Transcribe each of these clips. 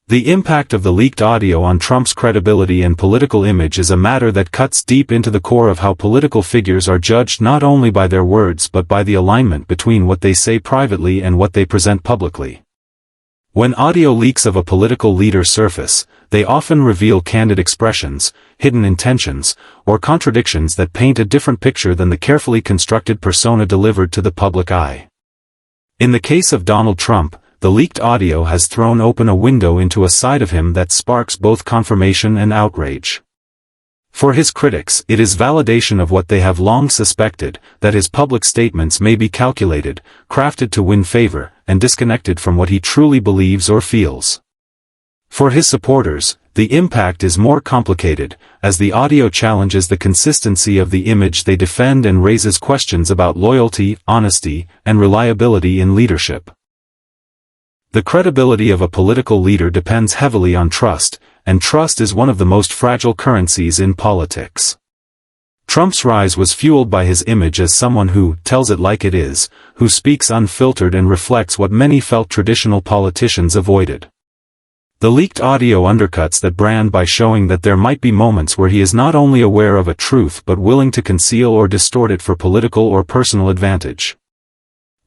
The impact of the leaked audio on Trump's credibility and political image is a matter that cuts deep into the core of how political figures are judged not only by their words but by the alignment between what they say privately and what they present publicly. When audio leaks of a political leader surface, they often reveal candid expressions, hidden intentions, or contradictions that paint a different picture than the carefully constructed persona delivered to the public eye. In the case of Donald Trump, the leaked audio has thrown open a window into a side of him that sparks both confirmation and outrage. For his critics, it is validation of what they have long suspected, that his public statements may be calculated, crafted to win favor, and disconnected from what he truly believes or feels. For his supporters, the impact is more complicated, as the audio challenges the consistency of the image they defend and raises questions about loyalty, honesty, and reliability in leadership. The credibility of a political leader depends heavily on trust, and trust is one of the most fragile currencies in politics. Trump's rise was fueled by his image as someone who tells it like it is, who speaks unfiltered and reflects what many felt traditional politicians avoided. The leaked audio undercuts that brand by showing that there might be moments where he is not only aware of a truth but willing to conceal or distort it for political or personal advantage.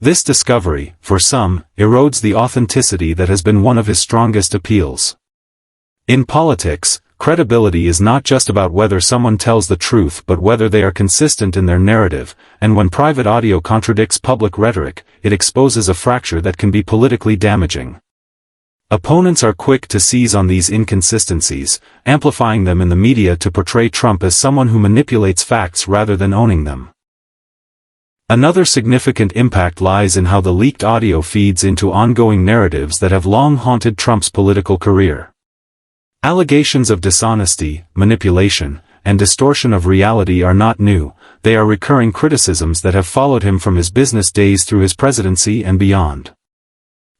This discovery, for some, erodes the authenticity that has been one of his strongest appeals. In politics, credibility is not just about whether someone tells the truth but whether they are consistent in their narrative, and when private audio contradicts public rhetoric, it exposes a fracture that can be politically damaging. Opponents are quick to seize on these inconsistencies, amplifying them in the media to portray Trump as someone who manipulates facts rather than owning them. Another significant impact lies in how the leaked audio feeds into ongoing narratives that have long haunted Trump's political career. Allegations of dishonesty, manipulation, and distortion of reality are not new, they are recurring criticisms that have followed him from his business days through his presidency and beyond.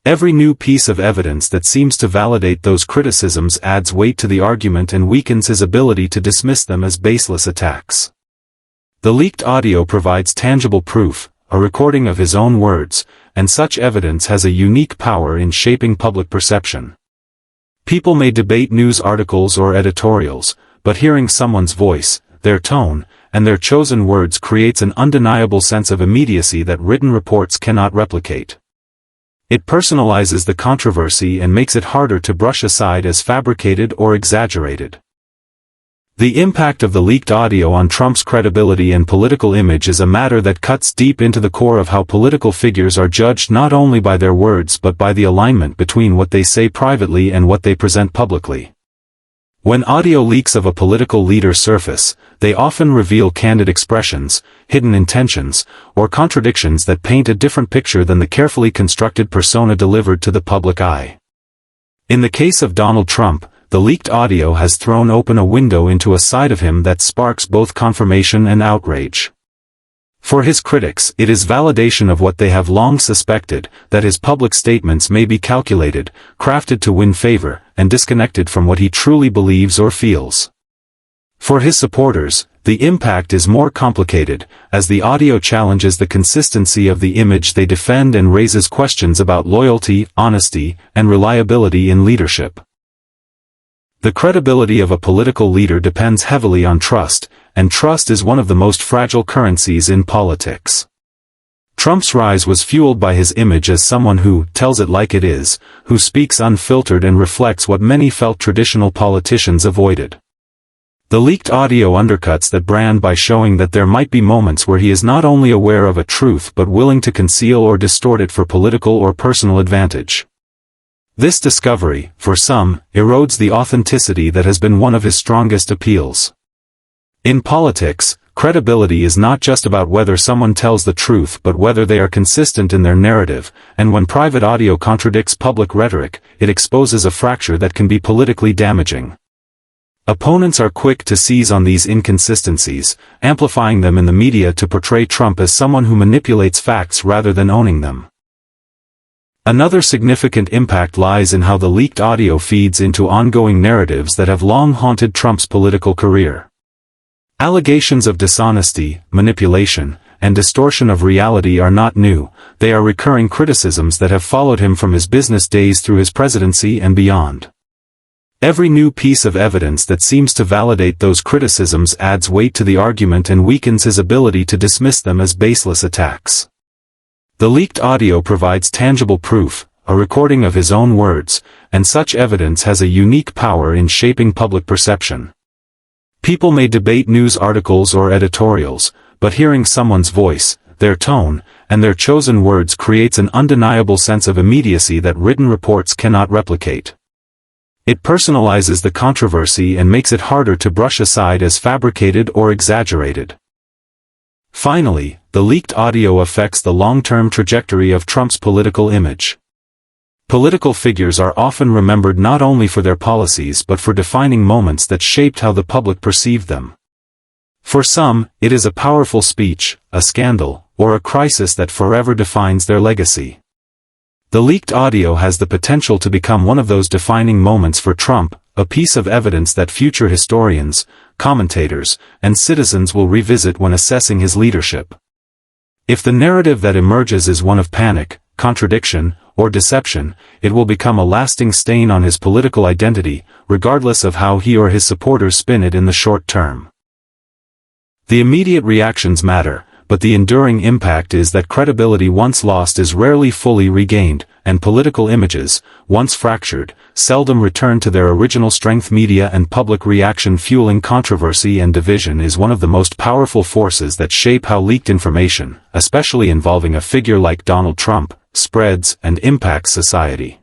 Every new piece of evidence that seems to validate those criticisms adds weight to the argument and weakens his ability to dismiss them as baseless attacks. The leaked audio provides tangible proof, a recording of his own words, and such evidence has a unique power in shaping public perception. People may debate news articles or editorials, but hearing someone's voice, their tone, and their chosen words creates an undeniable sense of immediacy that written reports cannot replicate. It personalizes the controversy and makes it harder to brush aside as fabricated or exaggerated. The impact of the leaked audio on Trump's credibility and political image is a matter that cuts deep into the core of how political figures are judged not only by their words but by the alignment between what they say privately and what they present publicly. When audio leaks of a political leader surface, they often reveal candid expressions, hidden intentions, or contradictions that paint a different picture than the carefully constructed persona delivered to the public eye. In the case of Donald Trump, the leaked audio has thrown open a window into a side of him that sparks both confirmation and outrage. For his critics, it is validation of what they have long suspected, that his public statements may be calculated, crafted to win favor, and disconnected from what he truly believes or feels. For his supporters, the impact is more complicated, as the audio challenges the consistency of the image they defend and raises questions about loyalty, honesty, and reliability in leadership. The credibility of a political leader depends heavily on trust, and trust is one of the most fragile currencies in politics. Trump's rise was fueled by his image as someone who tells it like it is, who speaks unfiltered and reflects what many felt traditional politicians avoided. The leaked audio undercuts that brand by showing that there might be moments where he is not only aware of a truth but willing to conceal or distort it for political or personal advantage. This discovery, for some, erodes the authenticity that has been one of his strongest appeals. In politics, credibility is not just about whether someone tells the truth but whether they are consistent in their narrative, and when private audio contradicts public rhetoric, it exposes a fracture that can be politically damaging. Opponents are quick to seize on these inconsistencies, amplifying them in the media to portray Trump as someone who manipulates facts rather than owning them. Another significant impact lies in how the leaked audio feeds into ongoing narratives that have long haunted Trump's political career. Allegations of dishonesty, manipulation, and distortion of reality are not new, they are recurring criticisms that have followed him from his business days through his presidency and beyond. Every new piece of evidence that seems to validate those criticisms adds weight to the argument and weakens his ability to dismiss them as baseless attacks. The leaked audio provides tangible proof, a recording of his own words, and such evidence has a unique power in shaping public perception. People may debate news articles or editorials, but hearing someone's voice, their tone, and their chosen words creates an undeniable sense of immediacy that written reports cannot replicate. It personalizes the controversy and makes it harder to brush aside as fabricated or exaggerated. Finally, the leaked audio affects the long-term trajectory of Trump's political image. Political figures are often remembered not only for their policies but for defining moments that shaped how the public perceived them. For some, it is a powerful speech, a scandal, or a crisis that forever defines their legacy. The leaked audio has the potential to become one of those defining moments for Trump, a piece of evidence that future historians, commentators, and citizens will revisit when assessing his leadership. If the narrative that emerges is one of panic, contradiction, or deception, it will become a lasting stain on his political identity, regardless of how he or his supporters spin it in the short term. The immediate reactions matter, but the enduring impact is that credibility once lost is rarely fully regained, and political images, once fractured, seldom return to their original strength. Media and public reaction fueling controversy and division is one of the most powerful forces that shape how leaked information, especially involving a figure like Donald Trump, spreads and impacts society.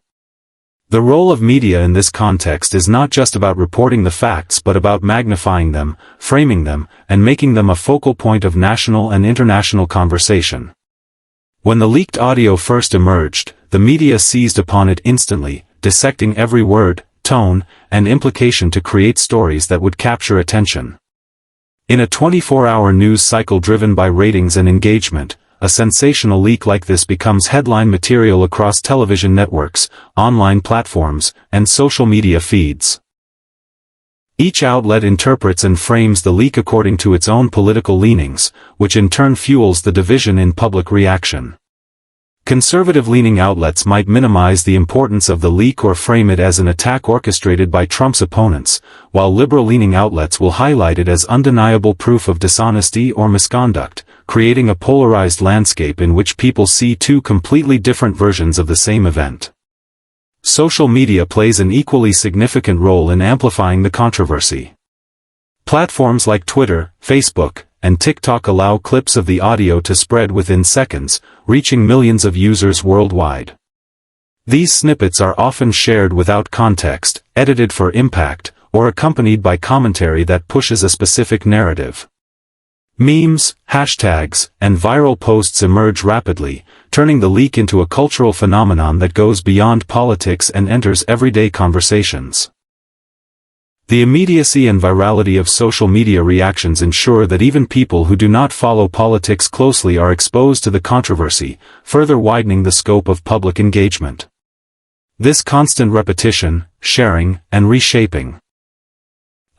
The role of media in this context is not just about reporting the facts but about magnifying them, framing them, and making them a focal point of national and international conversation. When the leaked audio first emerged, the media seized upon it instantly, dissecting every word, tone, and implication to create stories that would capture attention. In a 24-hour news cycle driven by ratings and engagement, a sensational leak like this becomes headline material across television networks, online platforms, and social media feeds. Each outlet interprets and frames the leak according to its own political leanings, which in turn fuels the division in public reaction. Conservative-leaning outlets might minimize the importance of the leak or frame it as an attack orchestrated by Trump's opponents, while liberal-leaning outlets will highlight it as undeniable proof of dishonesty or misconduct, creating a polarized landscape in which people see two completely different versions of the same event. Social media plays an equally significant role in amplifying the controversy. Platforms like Twitter, Facebook, and TikTok allow clips of the audio to spread within seconds, reaching millions of users worldwide. These snippets are often shared without context, edited for impact, or accompanied by commentary that pushes a specific narrative. Memes, hashtags, and viral posts emerge rapidly, turning the leak into a cultural phenomenon that goes beyond politics and enters everyday conversations. The immediacy and virality of social media reactions ensure that even people who do not follow politics closely are exposed to the controversy, further widening the scope of public engagement. This constant repetition, sharing, and reshaping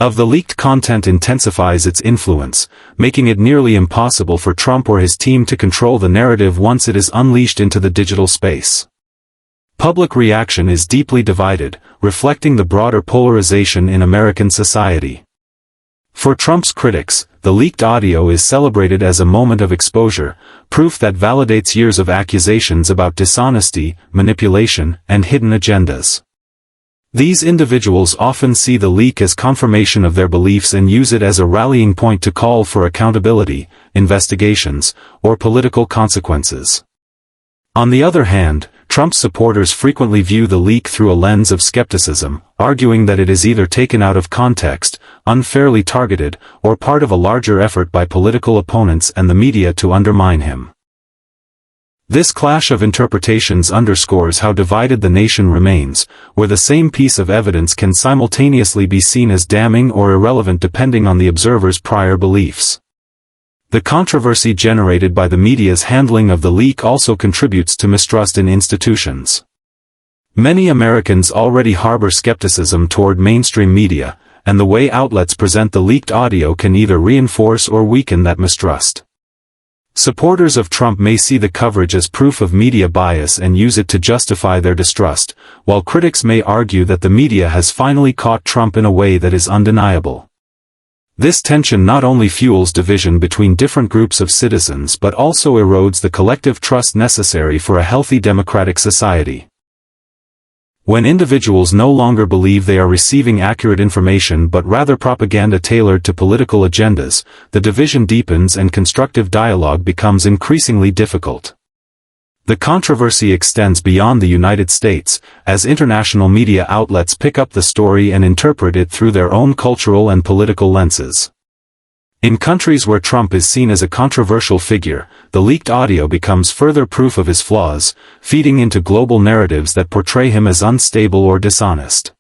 of the leaked content intensifies its influence, making it nearly impossible for Trump or his team to control the narrative once it is unleashed into the digital space. Public reaction is deeply divided, reflecting the broader polarization in American society. For Trump's critics, the leaked audio is celebrated as a moment of exposure, proof that validates years of accusations about dishonesty, manipulation, and hidden agendas. These individuals often see the leak as confirmation of their beliefs and use it as a rallying point to call for accountability, investigations, or political consequences. On the other hand, Trump's supporters frequently view the leak through a lens of skepticism, arguing that it is either taken out of context, unfairly targeted, or part of a larger effort by political opponents and the media to undermine him. This clash of interpretations underscores how divided the nation remains, where the same piece of evidence can simultaneously be seen as damning or irrelevant depending on the observer's prior beliefs. The controversy generated by the media's handling of the leak also contributes to mistrust in institutions. Many Americans already harbor skepticism toward mainstream media, and the way outlets present the leaked audio can either reinforce or weaken that mistrust. Supporters of Trump may see the coverage as proof of media bias and use it to justify their distrust, while critics may argue that the media has finally caught Trump in a way that is undeniable. This tension not only fuels division between different groups of citizens but also erodes the collective trust necessary for a healthy democratic society. When individuals no longer believe they are receiving accurate information but rather propaganda tailored to political agendas, the division deepens and constructive dialogue becomes increasingly difficult. The controversy extends beyond the United States, as international media outlets pick up the story and interpret it through their own cultural and political lenses. In countries where Trump is seen as a controversial figure, the leaked audio becomes further proof of his flaws, feeding into global narratives that portray him as unstable or dishonest.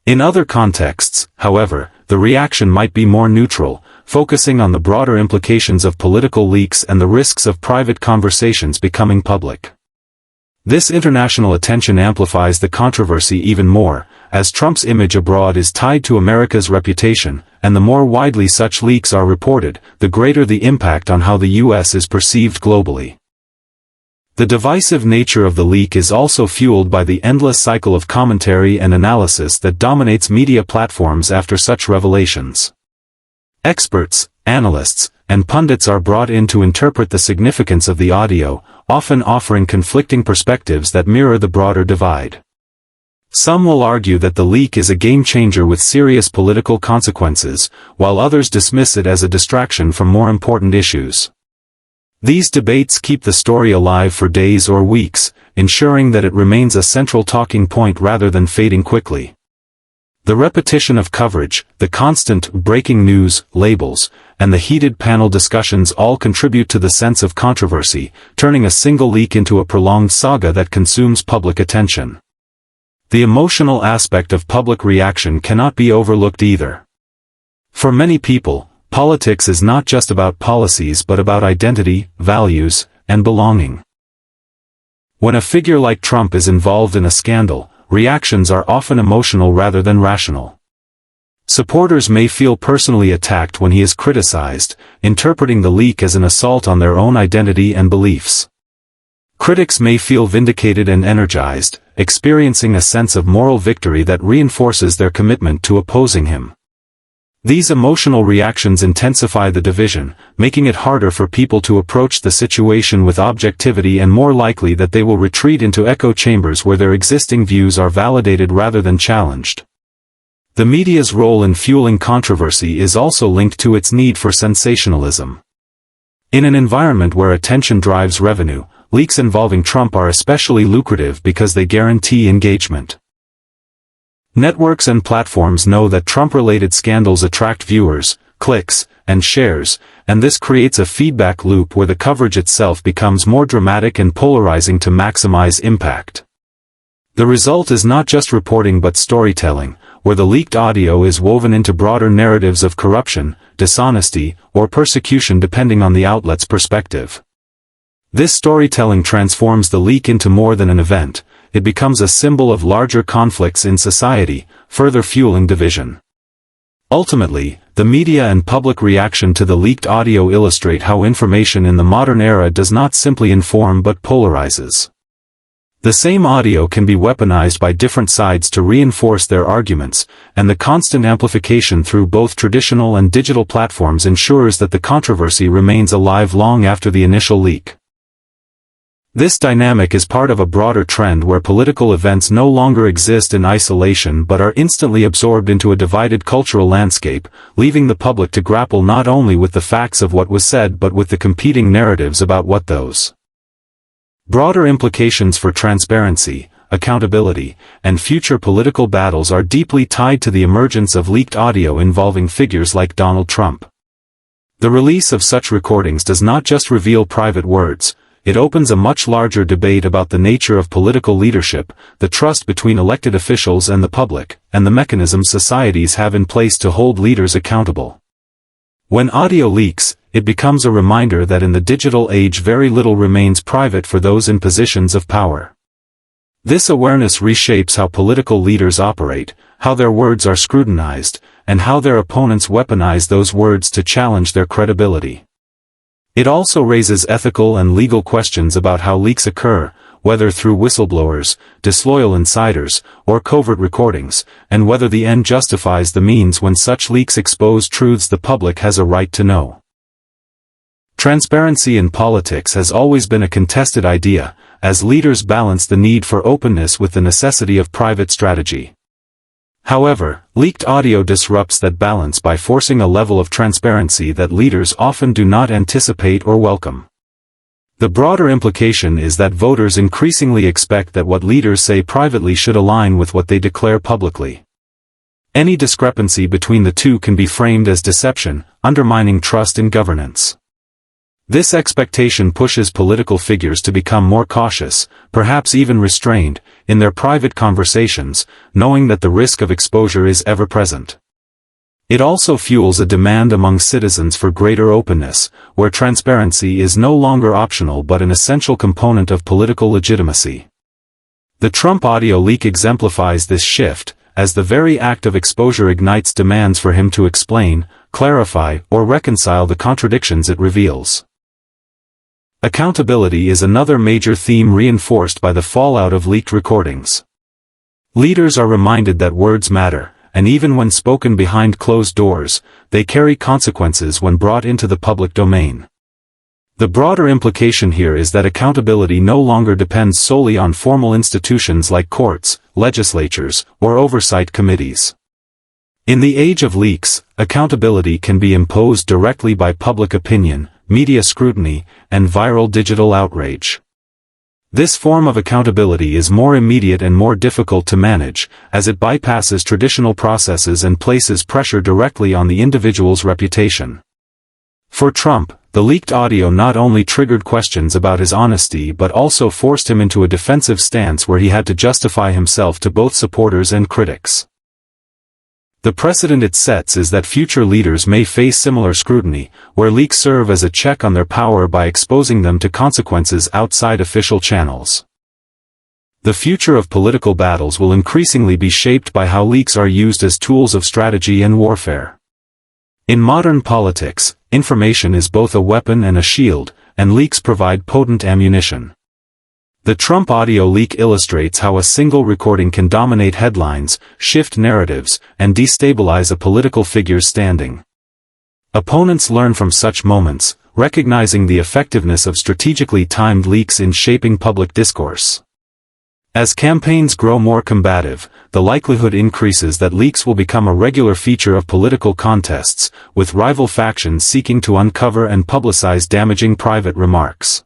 In other contexts, however, the reaction might be more neutral, focusing on the broader implications of political leaks and the risks of private conversations becoming public. This international attention amplifies the controversy even more, as Trump's image abroad is tied to America's reputation, and the more widely such leaks are reported, the greater the impact on how the U.S. is perceived globally. The divisive nature of the leak is also fueled by the endless cycle of commentary and analysis that dominates media platforms after such revelations. Experts, analysts, and pundits are brought in to interpret the significance of the audio, often offering conflicting perspectives that mirror the broader divide. Some will argue that the leak is a game-changer with serious political consequences, while others dismiss it as a distraction from more important issues. These debates keep the story alive for days or weeks, ensuring that it remains a central talking point rather than fading quickly. The repetition of coverage, the constant breaking news labels, and the heated panel discussions all contribute to the sense of controversy, turning a single leak into a prolonged saga that consumes public attention. The emotional aspect of public reaction cannot be overlooked either. For many people, politics is not just about policies but about identity, values, and belonging. When a figure like Trump is involved in a scandal, reactions are often emotional rather than rational. Supporters may feel personally attacked when he is criticized, interpreting the leak as an assault on their own identity and beliefs. Critics may feel vindicated and energized, experiencing a sense of moral victory that reinforces their commitment to opposing him. These emotional reactions intensify the division, making it harder for people to approach the situation with objectivity and more likely that they will retreat into echo chambers where their existing views are validated rather than challenged. The media's role in fueling controversy is also linked to its need for sensationalism. In an environment where attention drives revenue, leaks involving Trump are especially lucrative because they guarantee engagement. Networks and platforms know that Trump-related scandals attract viewers, clicks, and shares, and this creates a feedback loop where the coverage itself becomes more dramatic and polarizing to maximize impact. The result is not just reporting but storytelling, where the leaked audio is woven into broader narratives of corruption, dishonesty, or persecution depending on the outlet's perspective. This storytelling transforms the leak into more than an event. It becomes a symbol of larger conflicts in society, further fueling division. Ultimately, the media and public reaction to the leaked audio illustrate how information in the modern era does not simply inform but polarizes. The same audio can be weaponized by different sides to reinforce their arguments, and the constant amplification through both traditional and digital platforms ensures that the controversy remains alive long after the initial leak. This dynamic is part of a broader trend where political events no longer exist in isolation but are instantly absorbed into a divided cultural landscape, leaving the public to grapple not only with the facts of what was said but with the competing narratives about what those. Broader implications for transparency, accountability, and future political battles are deeply tied to the emergence of leaked audio involving figures like Donald Trump. The release of such recordings does not just reveal private words. It opens a much larger debate about the nature of political leadership, the trust between elected officials and the public, and the mechanisms societies have in place to hold leaders accountable. When audio leaks, it becomes a reminder that in the digital age very little remains private for those in positions of power. This awareness reshapes how political leaders operate, how their words are scrutinized, and how their opponents weaponize those words to challenge their credibility. It also raises ethical and legal questions about how leaks occur, whether through whistleblowers, disloyal insiders, or covert recordings, and whether the end justifies the means when such leaks expose truths the public has a right to know. Transparency in politics has always been a contested idea, as leaders balance the need for openness with the necessity of private strategy. However, leaked audio disrupts that balance by forcing a level of transparency that leaders often do not anticipate or welcome. The broader implication is that voters increasingly expect that what leaders say privately should align with what they declare publicly. Any discrepancy between the two can be framed as deception, undermining trust in governance. This expectation pushes political figures to become more cautious, perhaps even restrained, in their private conversations, knowing that the risk of exposure is ever present. It also fuels a demand among citizens for greater openness, where transparency is no longer optional but an essential component of political legitimacy. The Trump audio leak exemplifies this shift, as the very act of exposure ignites demands for him to explain, clarify, or reconcile the contradictions it reveals. Accountability is another major theme reinforced by the fallout of leaked recordings. Leaders are reminded that words matter, and even when spoken behind closed doors, they carry consequences when brought into the public domain. The broader implication here is that accountability no longer depends solely on formal institutions like courts, legislatures, or oversight committees. In the age of leaks, accountability can be imposed directly by public opinion, media scrutiny, and viral digital outrage. This form of accountability is more immediate and more difficult to manage, as it bypasses traditional processes and places pressure directly on the individual's reputation. For Trump, the leaked audio not only triggered questions about his honesty but also forced him into a defensive stance where he had to justify himself to both supporters and critics. The precedent it sets is that future leaders may face similar scrutiny, where leaks serve as a check on their power by exposing them to consequences outside official channels. The future of political battles will increasingly be shaped by how leaks are used as tools of strategy and warfare. In modern politics, information is both a weapon and a shield, and leaks provide potent ammunition. The Trump audio leak illustrates how a single recording can dominate headlines, shift narratives, and destabilize a political figure's standing. Opponents learn from such moments, recognizing the effectiveness of strategically timed leaks in shaping public discourse. As campaigns grow more combative, the likelihood increases that leaks will become a regular feature of political contests, with rival factions seeking to uncover and publicize damaging private remarks.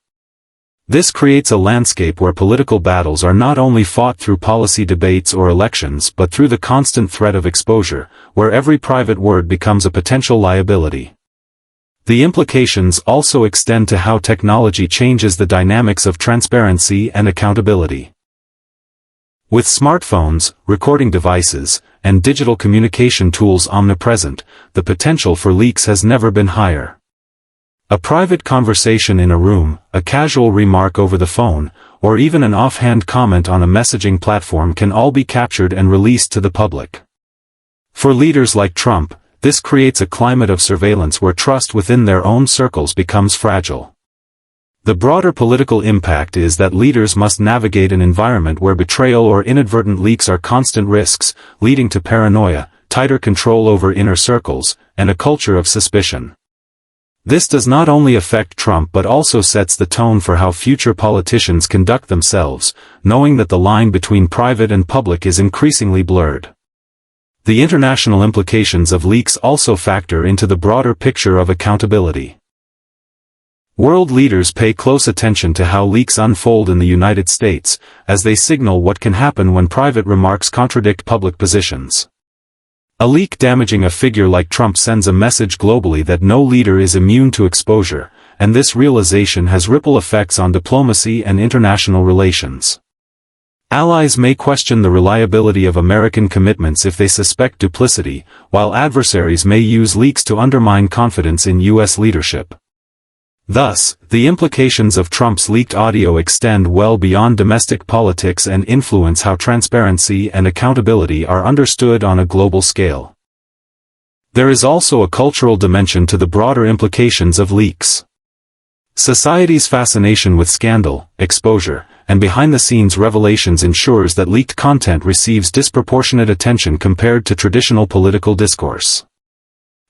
This creates a landscape where political battles are not only fought through policy debates or elections but through the constant threat of exposure, where every private word becomes a potential liability. The implications also extend to how technology changes the dynamics of transparency and accountability. With smartphones, recording devices, and digital communication tools omnipresent, the potential for leaks has never been higher. A private conversation in a room, a casual remark over the phone, or even an offhand comment on a messaging platform can all be captured and released to the public. For leaders like Trump, this creates a climate of surveillance where trust within their own circles becomes fragile. The broader political impact is that leaders must navigate an environment where betrayal or inadvertent leaks are constant risks, leading to paranoia, tighter control over inner circles, and a culture of suspicion. This does not only affect Trump but also sets the tone for how future politicians conduct themselves, knowing that the line between private and public is increasingly blurred. The international implications of leaks also factor into the broader picture of accountability. World leaders pay close attention to how leaks unfold in the United States, as they signal what can happen when private remarks contradict public positions. A leak damaging a figure like Trump sends a message globally that no leader is immune to exposure, and this realization has ripple effects on diplomacy and international relations. Allies may question the reliability of American commitments if they suspect duplicity, while adversaries may use leaks to undermine confidence in U.S. leadership. Thus, the implications of Trump's leaked audio extend well beyond domestic politics and influence how transparency and accountability are understood on a global scale. There is also a cultural dimension to the broader implications of leaks. Society's fascination with scandal, exposure, and behind-the-scenes revelations ensures that leaked content receives disproportionate attention compared to traditional political discourse.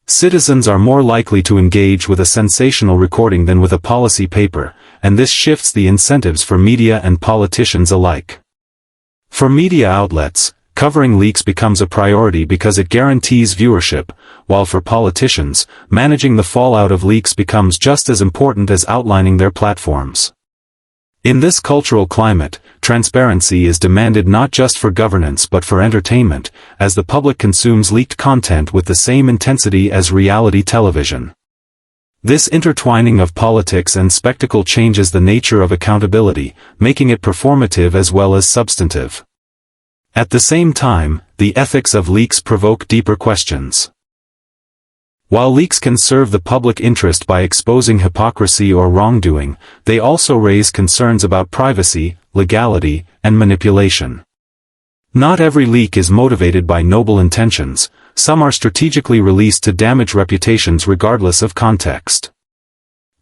Citizens are more likely to engage with a sensational recording than with a policy paper, and this shifts the incentives for media and politicians alike. For media outlets, covering leaks becomes a priority because it guarantees viewership, while for politicians, managing the fallout of leaks becomes just as important as outlining their platforms. In this cultural climate, transparency is demanded not just for governance but for entertainment, as the public consumes leaked content with the same intensity as reality television. This intertwining of politics and spectacle changes the nature of accountability, making it performative as well as substantive. At the same time, the ethics of leaks provoke deeper questions. While leaks can serve the public interest by exposing hypocrisy or wrongdoing, they also raise concerns about privacy, legality, and manipulation. Not every leak is motivated by noble intentions, some are strategically released to damage reputations regardless of context.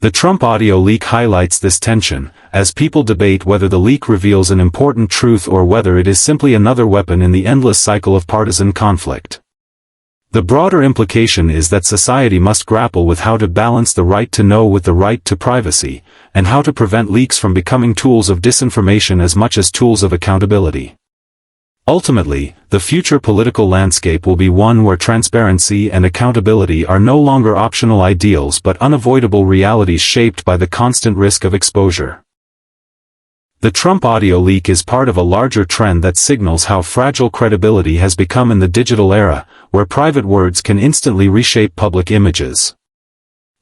The Trump audio leak highlights this tension, as people debate whether the leak reveals an important truth or whether it is simply another weapon in the endless cycle of partisan conflict. The broader implication is that society must grapple with how to balance the right to know with the right to privacy, and how to prevent leaks from becoming tools of disinformation as much as tools of accountability. Ultimately, the future political landscape will be one where transparency and accountability are no longer optional ideals but unavoidable realities shaped by the constant risk of exposure. The Trump audio leak is part of a larger trend that signals how fragile credibility has become in the digital era, where private words can instantly reshape public images.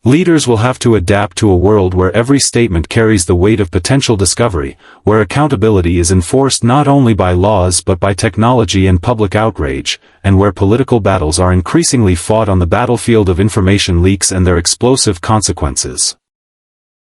Leaders will have to adapt to a world where every statement carries the weight of potential discovery, where accountability is enforced not only by laws but by technology and public outrage, and where political battles are increasingly fought on the battlefield of information leaks and their explosive consequences.